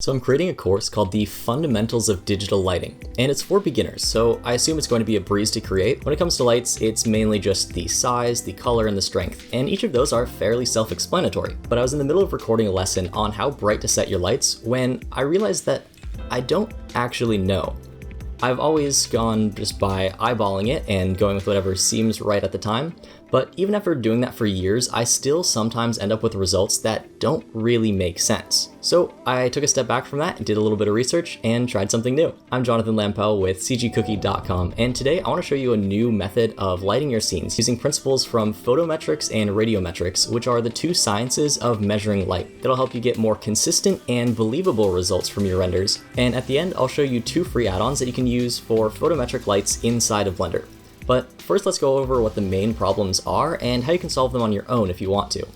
So I'm creating a course called the Fundamentals of Digital Lighting, and it's for beginners, so I assume it's going to be a breeze to create. When it comes to lights, it's mainly just the size, the color, and the strength, and each of those are fairly self-explanatory. But I was in the middle of recording a lesson on how bright to set your lights when I realized that I don't actually know. I've always gone just by eyeballing it and going with whatever seems right at the time, but even after doing that for years, I still sometimes end up with results that don't really make sense. So I took a step back from that and did a little bit of research and tried something new. I'm Jonathan Lampel with cgcookie.com, and today I want to show you a new method of lighting your scenes using principles from photometrics and radiometrics, which are the two sciences of measuring light. That'll help you get more consistent and believable results from your renders. And at the end, I'll show you two free add-ons that you can use for photometric lights inside of Blender. But first, let's go over what the main problems are and how you can solve them on your own if you want to.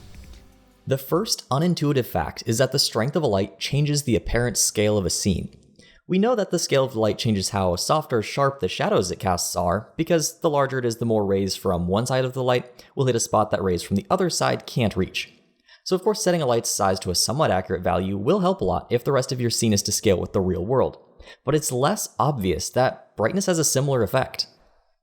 The first unintuitive fact is that the strength of a light changes the apparent scale of a scene. We know that the scale of the light changes how soft or sharp the shadows it casts are, because the larger it is, the more rays from one side of the light will hit a spot that rays from the other side can't reach. So of course, setting a light's size to a somewhat accurate value will help a lot if the rest of your scene is to scale with the real world. But it's less obvious that brightness has a similar effect.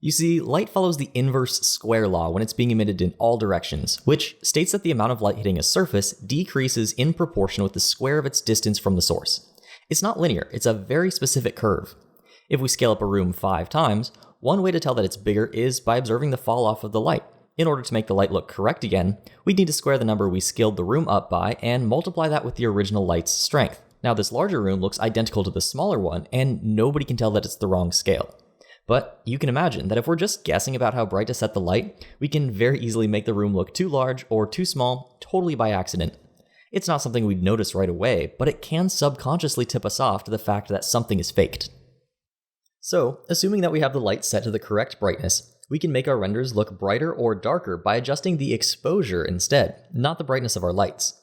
You see, light follows the inverse square law when it's being emitted in all directions, which states that the amount of light hitting a surface decreases in proportion with the square of its distance from the source. It's not linear, it's a very specific curve. If we scale up a room 5 times, one way to tell that it's bigger is by observing the fall off of the light. In order to make the light look correct again, we'd need to square the number we scaled the room up by and multiply that with the original light's strength. Now this larger room looks identical to the smaller one, and nobody can tell that it's the wrong scale. But you can imagine that if we're just guessing about how bright to set the light, we can very easily make the room look too large or too small, totally by accident. It's not something we'd notice right away, but it can subconsciously tip us off to the fact that something is faked. So, assuming that we have the light set to the correct brightness, we can make our renders look brighter or darker by adjusting the exposure instead, not the brightness of our lights.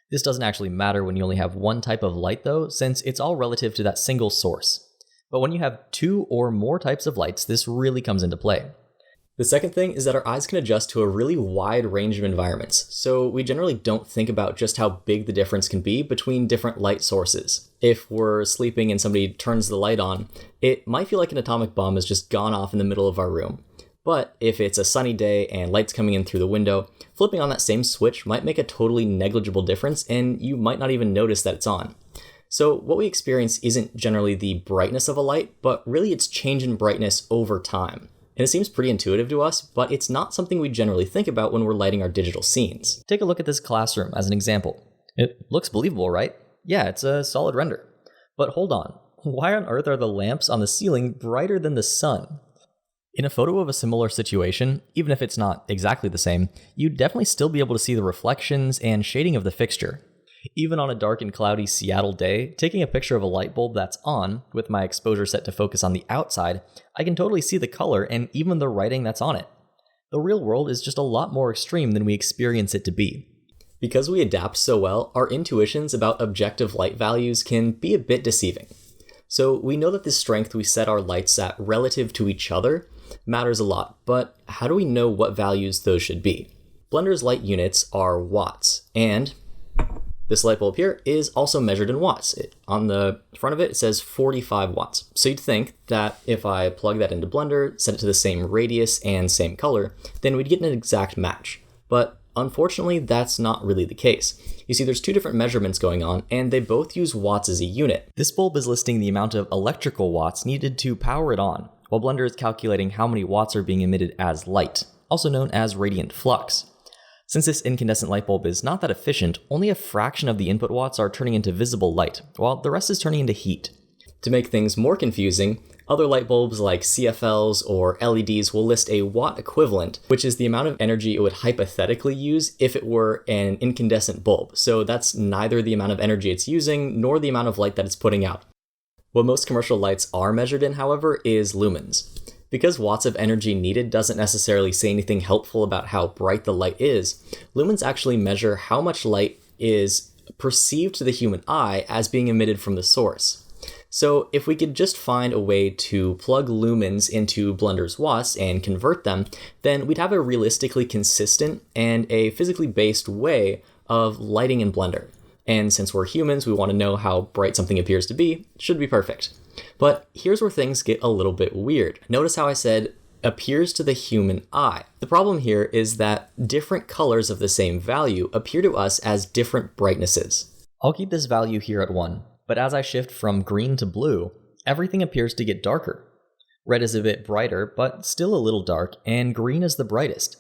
This doesn't actually matter when you only have one type of light though, since it's all relative to that single source. But when you have 2 or more types of lights, this really comes into play. The second thing is that our eyes can adjust to a really wide range of environments, so we generally don't think about just how big the difference can be between different light sources. If we're sleeping and somebody turns the light on, it might feel like an atomic bomb has just gone off in the middle of our room. But if it's a sunny day and light's coming in through the window, flipping on that same switch might make a totally negligible difference, and you might not even notice that it's on. So what we experience isn't generally the brightness of a light, but really its change in brightness over time. And it seems pretty intuitive to us, but it's not something we generally think about when we're lighting our digital scenes. Take a look at this classroom as an example. It looks believable, right? Yeah, it's a solid render. But hold on, why on earth are the lamps on the ceiling brighter than the sun? In a photo of a similar situation, even if it's not exactly the same, you'd definitely still be able to see the reflections and shading of the fixture. Even on a dark and cloudy Seattle day, taking a picture of a light bulb that's on, with my exposure set to focus on the outside, I can totally see the color and even the writing that's on it. The real world is just a lot more extreme than we experience it to be. Because we adapt so well, our intuitions about objective light values can be a bit deceiving. So we know that the strength we set our lights at relative to each other matters a lot, but how do we know what values those should be? Blender's light units are watts, and this light bulb here is also measured in watts. On the front of it, it says 45 watts. So you'd think that if I plug that into Blender, set it to the same radius and same color, then we'd get an exact match. But unfortunately, that's not really the case. You see, there's 2 different measurements going on, and they both use watts as a unit. This bulb is listing the amount of electrical watts needed to power it on, while Blender is calculating how many watts are being emitted as light, also known as radiant flux. Since this incandescent light bulb is not that efficient, only a fraction of the input watts are turning into visible light, while the rest is turning into heat. To make things more confusing, other light bulbs like CFLs or LEDs will list a watt equivalent, which is the amount of energy it would hypothetically use if it were an incandescent bulb. So that's neither the amount of energy it's using nor the amount of light that it's putting out. What most commercial lights are measured in, however, is lumens. Because watts of energy needed doesn't necessarily say anything helpful about how bright the light is, lumens actually measure how much light is perceived to the human eye as being emitted from the source. So if we could just find a way to plug lumens into Blender's watts and convert them, then we'd have a realistically consistent and a physically based way of lighting in Blender. And since we're humans, we want to know how bright something appears to be. It should be perfect. But here's where things get a little bit weird. Notice how I said appears to the human eye. The problem here is that different colors of the same value appear to us as different brightnesses. I'll keep this value here at 1, but as I shift from green to blue, everything appears to get darker. Red is a bit brighter, but still a little dark, and green is the brightest.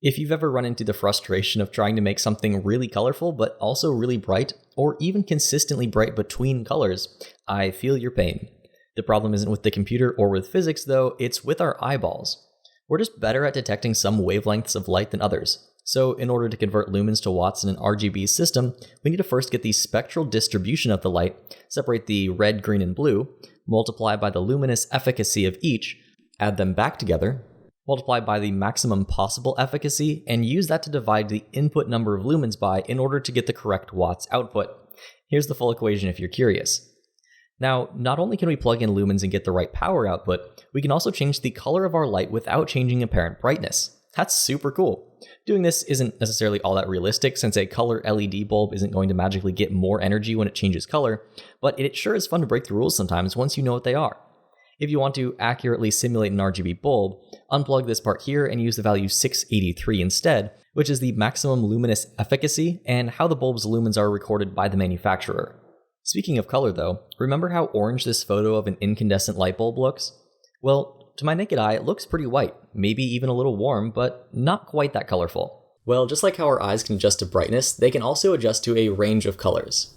If you've ever run into the frustration of trying to make something really colorful but also really bright, or even consistently bright between colors, I feel your pain. The problem isn't with the computer or with physics though, it's with our eyeballs. We're just better at detecting some wavelengths of light than others. So in order to convert lumens to watts in an RGB system, we need to first get the spectral distribution of the light, separate the red, green, and blue, multiply by the luminous efficacy of each, add them back together, multiply by the maximum possible efficacy, and use that to divide the input number of lumens by in order to get the correct watts output. Here's the full equation if you're curious. Now, not only can we plug in lumens and get the right power output, we can also change the color of our light without changing apparent brightness. That's super cool. Doing this isn't necessarily all that realistic since a color LED bulb isn't going to magically get more energy when it changes color, but it sure is fun to break the rules sometimes once you know what they are. If you want to accurately simulate an RGB bulb, unplug this part here and use the value 683 instead, which is the maximum luminous efficacy and how the bulb's lumens are recorded by the manufacturer. Speaking of color though, remember how orange this photo of an incandescent light bulb looks? Well, to my naked eye, it looks pretty white, maybe even a little warm, but not quite that colorful. Well, just like how our eyes can adjust to brightness, they can also adjust to a range of colors.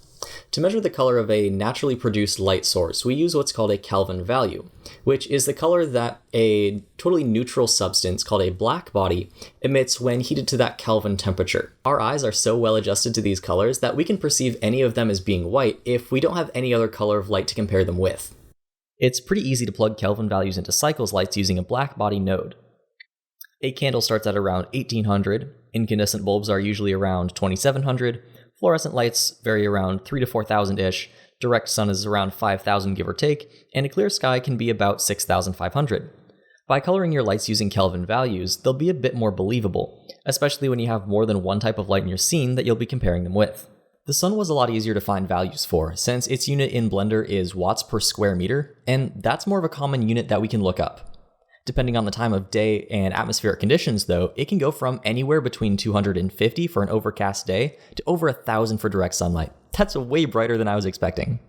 To measure the color of a naturally produced light source, we use what's called a Kelvin value, which is the color that a totally neutral substance called a black body emits when heated to that Kelvin temperature. Our eyes are so well adjusted to these colors that we can perceive any of them as being white if we don't have any other color of light to compare them with. It's pretty easy to plug Kelvin values into Cycles lights using a black body node. A candle starts at around 1800, incandescent bulbs are usually around 2700, fluorescent lights vary around 3 to 4,000-ish, direct sun is around 5,000 give or take, and a clear sky can be about 6,500. By coloring your lights using Kelvin values, they'll be a bit more believable, especially when you have more than one type of light in your scene that you'll be comparing them with. The sun was a lot easier to find values for, since its unit in Blender is watts per square meter, and that's more of a common unit that we can look up. Depending on the time of day and atmospheric conditions though, it can go from anywhere between 250 for an overcast day to over 1,000 for direct sunlight. That's way brighter than I was expecting.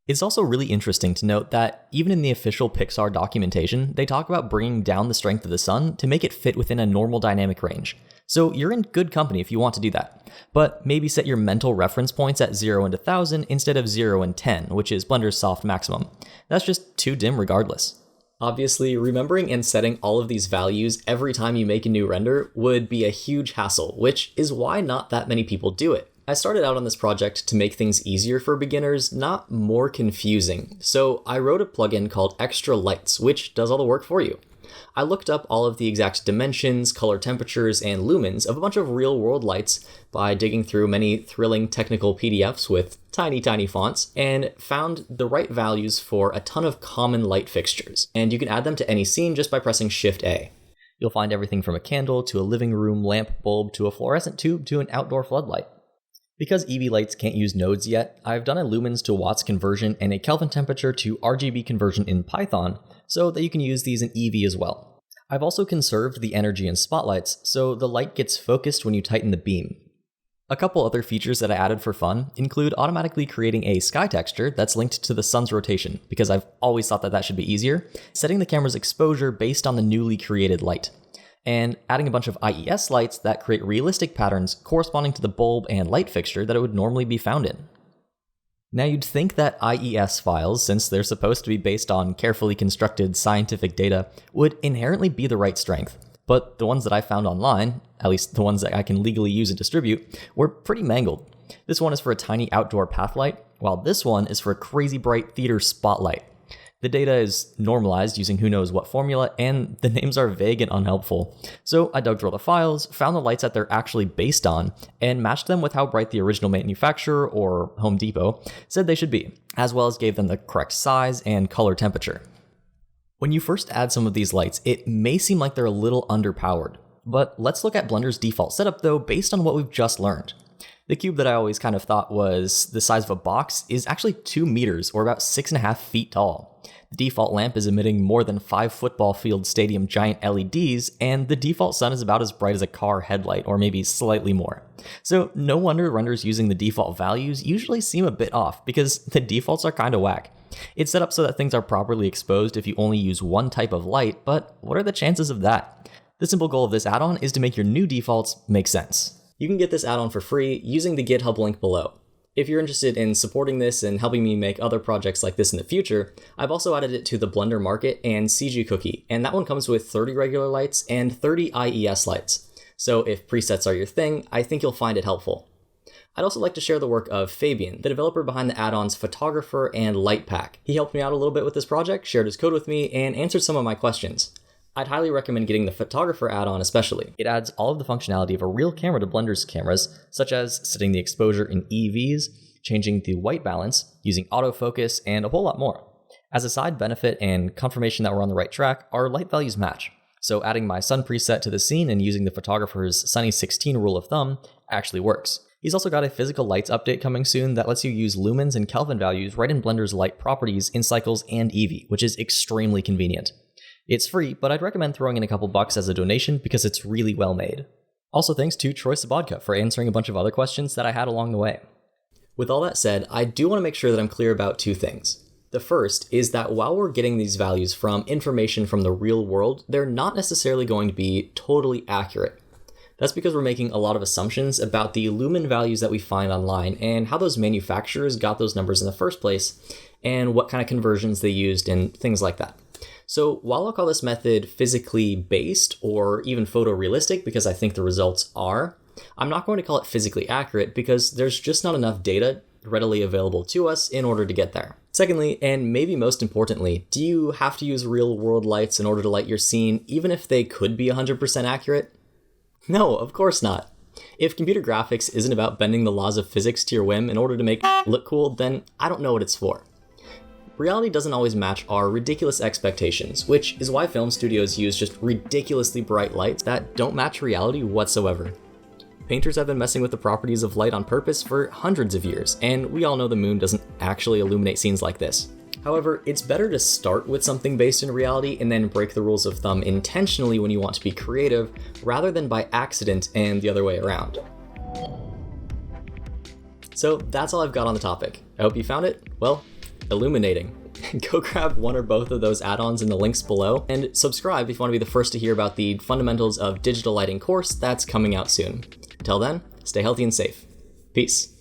It's also really interesting to note that even in the official Pixar documentation, they talk about bringing down the strength of the sun to make it fit within a normal dynamic range. So you're in good company if you want to do that. But maybe set your mental reference points at 0 and 1,000 instead of 0 and 10, which is Blender's soft maximum. That's just too dim regardless. Obviously, remembering and setting all of these values every time you make a new render would be a huge hassle, which is why not that many people do it. I started out on this project to make things easier for beginners, not more confusing, so I wrote a plugin called Extra Lights, which does all the work for you. I looked up all of the exact dimensions, color temperatures, and lumens of a bunch of real-world lights by digging through many thrilling technical PDFs with tiny fonts, and found the right values for a ton of common light fixtures, and you can add them to any scene just by pressing Shift-A. You'll find everything from a candle to a living room lamp bulb to a fluorescent tube to an outdoor floodlight. Because Eevee lights can't use nodes yet, I've done a lumens to watts conversion and a Kelvin temperature to RGB conversion in Python, so that you can use these in Eevee as well. I've also conserved the energy in spotlights, so the light gets focused when you tighten the beam. A couple other features that I added for fun include automatically creating a sky texture that's linked to the sun's rotation, because I've always thought that should be easier, setting the camera's exposure based on the newly created light, and adding a bunch of IES lights that create realistic patterns corresponding to the bulb and light fixture that it would normally be found in. Now you'd think that IES files, since they're supposed to be based on carefully constructed scientific data, would inherently be the right strength, but the ones that I found online, at least the ones that I can legally use and distribute, were pretty mangled. This one is for a tiny outdoor path light, while this one is for a crazy bright theater spotlight. The data is normalized using who knows what formula, and the names are vague and unhelpful. So I dug through all the files, found the lights that they're actually based on, and matched them with how bright the original manufacturer, or Home Depot, said they should be, as well as gave them the correct size and color temperature. When you first add some of these lights, it may seem like they're a little underpowered, but let's look at Blender's default setup though based on what we've just learned. The cube that I always kind of thought was the size of a box is actually 2 meters, or about 6.5 feet tall. The default lamp is emitting more than 5 football field stadium giant LEDs, and the default sun is about as bright as a car headlight, or maybe slightly more. So no wonder renderers using the default values usually seem a bit off, because the defaults are kinda whack. It's set up so that things are properly exposed if you only use one type of light, but what are the chances of that? The simple goal of this add-on is to make your new defaults make sense. You can get this add-on for free using the GitHub link below. If you're interested in supporting this and helping me make other projects like this in the future, I've also added it to the Blender Market and CG Cookie, and that one comes with 30 regular lights and 30 IES lights. So if presets are your thing, I think you'll find it helpful. I'd also like to share the work of Fabian, the developer behind the add-ons Photographer and Light Pack. He helped me out a little bit with this project, shared his code with me, and answered some of my questions. I'd highly recommend getting the Photographer add-on especially. It adds all of the functionality of a real camera to Blender's cameras, such as setting the exposure in EVs, changing the white balance, using autofocus, and a whole lot more. As a side benefit and confirmation that we're on the right track, our light values match. So adding my sun preset to the scene and using the photographer's Sunny 16 rule of thumb actually works. He's also got a physical lights update coming soon that lets you use lumens and Kelvin values right in Blender's light properties in Cycles and Eevee, which is extremely convenient. It's free, but I'd recommend throwing in a couple bucks as a donation because it's really well made. Also thanks to Troy Sabodka for answering a bunch of other questions that I had along the way. With all that said, I do want to make sure that I'm clear about 2 things. The first is that while we're getting these values from information from the real world, they're not necessarily going to be totally accurate. That's because we're making a lot of assumptions about the lumen values that we find online and how those manufacturers got those numbers in the first place and what kind of conversions they used and things like that. So while I'll call this method physically based or even photorealistic because I think the results are, I'm not going to call it physically accurate because there's just not enough data readily available to us in order to get there. Secondly, and maybe most importantly, do you have to use real world lights in order to light your scene even if they could be 100% accurate? No, of course not. If computer graphics isn't about bending the laws of physics to your whim in order to make it look cool, then I don't know what it's for. Reality doesn't always match our ridiculous expectations, which is why film studios use just ridiculously bright lights that don't match reality whatsoever. Painters have been messing with the properties of light on purpose for hundreds of years, and we all know the moon doesn't actually illuminate scenes like this. However, it's better to start with something based in reality and then break the rules of thumb intentionally when you want to be creative, rather than by accident and the other way around. So that's all I've got on the topic. I hope you found it, well, illuminating. Go grab one or both of those add-ons in the links below, and subscribe if you want to be the first to hear about the Fundamentals of Digital Lighting course that's coming out soon. Until then, stay healthy and safe. Peace.